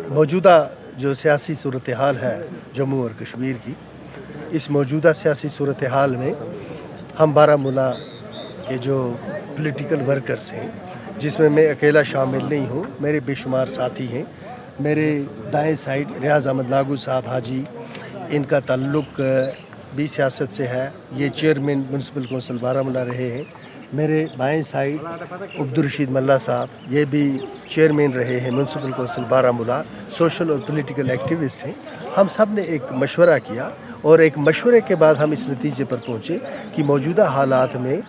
موجودہ جو سیاسی صورتحال ہے جموں اور کشمیر کی، اس موجودہ سیاسی صورتحال میں ہم بارہمولہ کے جو پولیٹیکل ورکرز ہیں، جس میں اکیلا شامل نہیں ہوں، میرے بے شمار ساتھی ہیں۔ میرے دائیں سائڈ ریاض احمد ناگو صاحب حاجی، ان کا تعلق بھی سیاست سے ہے، یہ چیئرمین میونسپل کونسل بارہمولہ رہے ہیں۔ میرے بائیں سائڈ عبدالرشید ملا صاحب، یہ بھی چیئرمین رہے ہیں میونسپل کونسل بارہمولہ، سوشل اور پولیٹیکل ایکٹیوسٹ ہیں۔ ہم سب نے ایک مشورہ کیا اور ایک مشورے کے بعد ہم اس نتیجے پر پہنچے کہ موجودہ حالات میں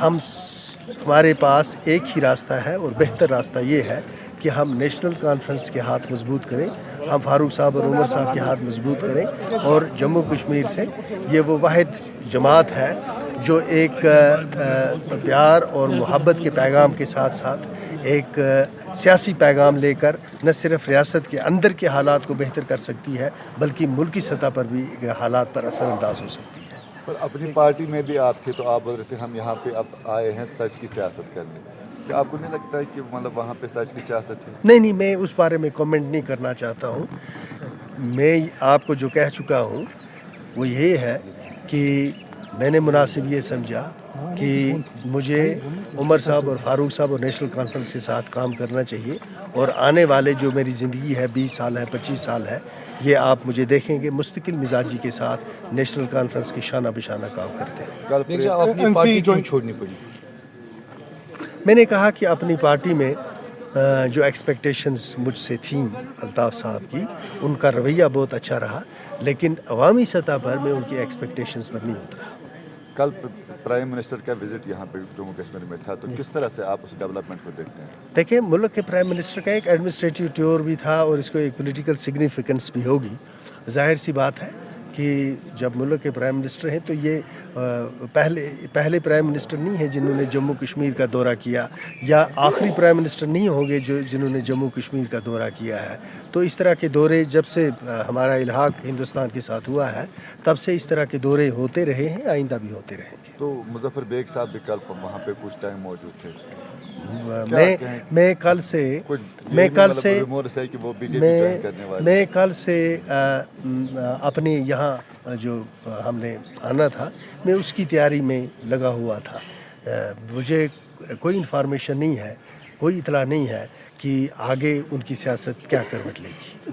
ہمارے پاس ایک ہی راستہ ہے، اور بہتر راستہ یہ ہے کہ ہم نیشنل کانفرنس کے ہاتھ مضبوط کریں، ہم فاروق صاحب اور عمر صاحب کے ہاتھ مضبوط کریں، اور جموں کشمیر سے یہ وہ واحد جماعت ہے جو ایک پیار اور محبت کے پیغام کے ساتھ ساتھ ایک سیاسی پیغام لے کر نہ صرف ریاست کے اندر کے حالات کو بہتر کر سکتی ہے، بلکہ ملکی سطح پر بھی حالات پر اثر انداز ہو سکتی ہے۔ پر اپنی پارٹی میں بھی آپ تھے تو آپ بول رہے تھے ہم یہاں پہ اب آئے ہیں سچ کی سیاست کرنے، کیا آپ کو نہیں لگتا ہے کہ مطلب وہاں پہ سچ کی سیاست ہے؟ نہیں، میں اس بارے میں کامنٹ نہیں کرنا چاہتا ہوں۔ میں آپ کو جو کہہ چکا ہوں وہ یہ ہے کہ میں نے مناسب یہ سمجھا کہ مجھے عمر صاحب اور فاروق صاحب اور نیشنل کانفرنس کے ساتھ کام کرنا چاہیے، اور آنے والے جو میری زندگی ہے 20 سال ہے 25 سال ہے، یہ آپ مجھے دیکھیں گے مستقل مزاجی کے ساتھ نیشنل کانفرنس کے شانہ بشانہ کام کرتے ہیں۔ اپنی پارٹی کیوں چھوڑنی پڑی؟ میں نے کہا کہ اپنی پارٹی میں جو ایکسپیکٹیشنز مجھ سے تھیں الطاف صاحب کی، ان کا رویہ بہت اچھا رہا، لیکن عوامی سطح پر میں ان کی ایکسپیکٹیشنز پر نہیں اترا۔ کل پرائم منسٹر کا وزٹ یہاں پہ جموں کشمیر میں تھا، تو کس طرح سے آپ اس ڈیولپمنٹ کو دیکھتے ہیں؟ دیکھیں، ملک کے پرائم منسٹر کا ایک ایڈمنسٹریٹو ٹور بھی تھا، اور اس کو ایک پولیٹیکل سگنیفیکنس بھی ہوگی۔ ظاہر سی بات ہے کہ جب ملک کے پرائم منسٹر ہیں تو یہ پہلے پرائم منسٹر نہیں ہیں جنہوں نے جموں کشمیر کا دورہ کیا، یا آخری پرائم منسٹر نہیں ہوں گے جنہوں نے جموں کشمیر کا دورہ کیا ہے۔ تو اس طرح کے دورے جب سے ہمارا الحاق ہندوستان کے ساتھ ہوا ہے، تب سے اس طرح کے دورے ہوتے رہے ہیں، آئندہ بھی ہوتے رہیں گے۔ تو مظفر بیگ صاحب بھی کل وہاں پہ کچھ ٹائم موجود تھے۔ میں کل سے اپنے یہاں جو ہم نے آنا تھا، میں اس کی تیاری میں لگا ہوا تھا۔ مجھے کوئی انفارمیشن نہیں ہے، کوئی اطلاع نہیں ہے کہ آگے ان کی سیاست کیا کروٹ لے گی۔